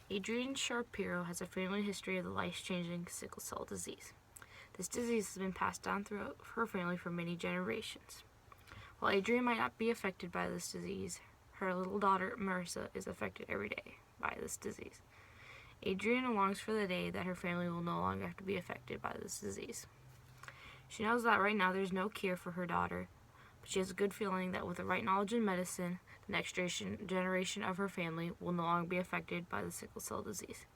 Adrienne Shapiro has a family history of the life-changing sickle cell disease. This disease has been passed down throughout her family for many generations. While Adrienne might not be affected by this disease, her little daughter Marissa is affected every day by this disease. Adrienne longs for the day that her family will no longer have to be affected by this disease. She knows that right now there's no cure for her daughter, but she has a good feeling that with the right knowledge in medicine, the next generation of her family will no longer be affected by the sickle cell disease.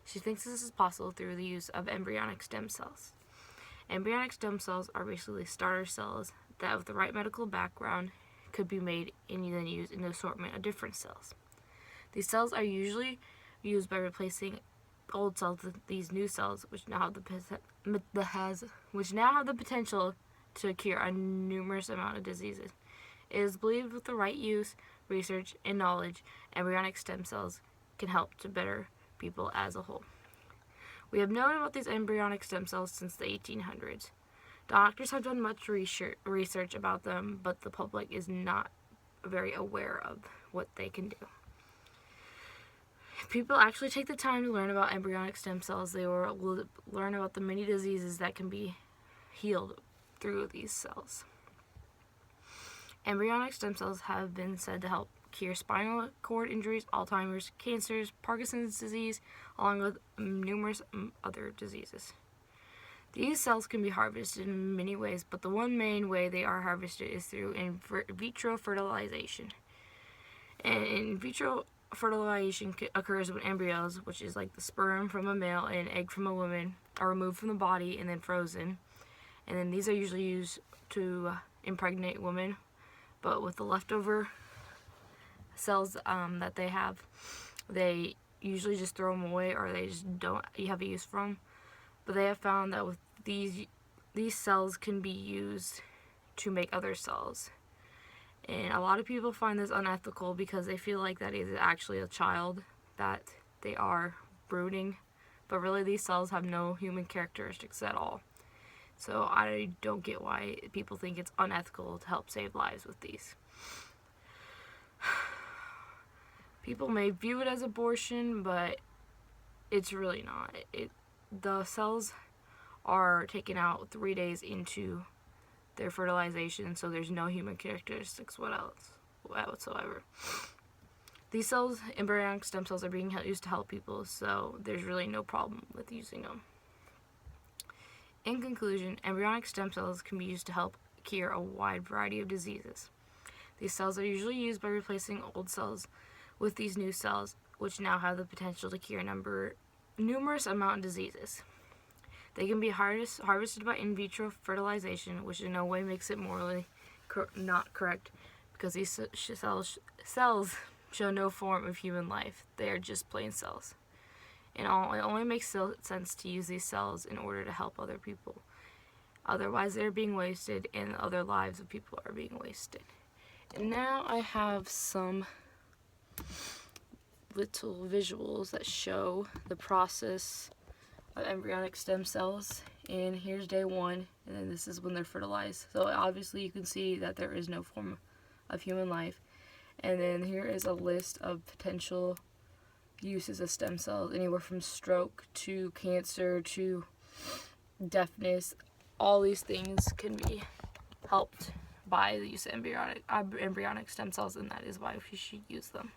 She thinks this is possible through the use of embryonic stem cells. Embryonic stem cells are basically starter cells that, with the right medical background, could be made and then used in an assortment of different cells. These cells are usually used by replacing old cells with these new cells, which now have the potential to cure a numerous amount of diseases. It is believed with the right use, research, and knowledge, embryonic stem cells can help to better people as a whole. We have known about these embryonic stem cells since the 1800s. Doctors have done much research about them, but the public is not very aware of what they can do. If people actually take the time to learn about embryonic stem cells, they will learn about the many diseases that can be healed through these cells. Embryonic stem cells have been said to help cure spinal cord injuries, Alzheimer's, cancers, Parkinson's disease, along with numerous other diseases. These cells can be harvested in many ways, but the one main way they are harvested is through in vitro fertilization. And in vitro fertilization occurs when embryos, which is like the sperm from a male and egg from a woman, are removed from the body and then frozen. And then these are usually used to impregnate women, but with the leftover cells that they have, they usually just throw them away, or they just don't have a use for them. But they have found that with these cells can be used to make other cells. And a lot of people find this unethical because they feel like that is actually a child that they are brooding, but really these cells have no human characteristics at all. So I don't get why people think it's unethical to help save lives with these. People may view it as abortion, but it's really not. The cells are taken out 3 days into their fertilization, so there's no human characteristics whatsoever. These cells, embryonic stem cells, are being used to help people, so there's really no problem with using them. In conclusion, embryonic stem cells can be used to help cure a wide variety of diseases. These cells are usually used by replacing old cells with these new cells, which now have the potential to cure numerous amount of diseases. They can be harvested by in vitro fertilization, which in no way makes it morally not correct, because these cells show no form of human life. They are just plain cells. And it only makes sense to use these cells in order to help other people. Otherwise, they're being wasted, and other lives of people are being wasted. And now I have some little visuals that show the process of embryonic stem cells. And here's day 1, and then this is when they're fertilized. So obviously you can see that there is no form of human life. And then here is a list of potential uses of stem cells, anywhere from stroke to cancer to deafness. All these things can be helped by the use of embryonic stem cells, and that is why we should use them.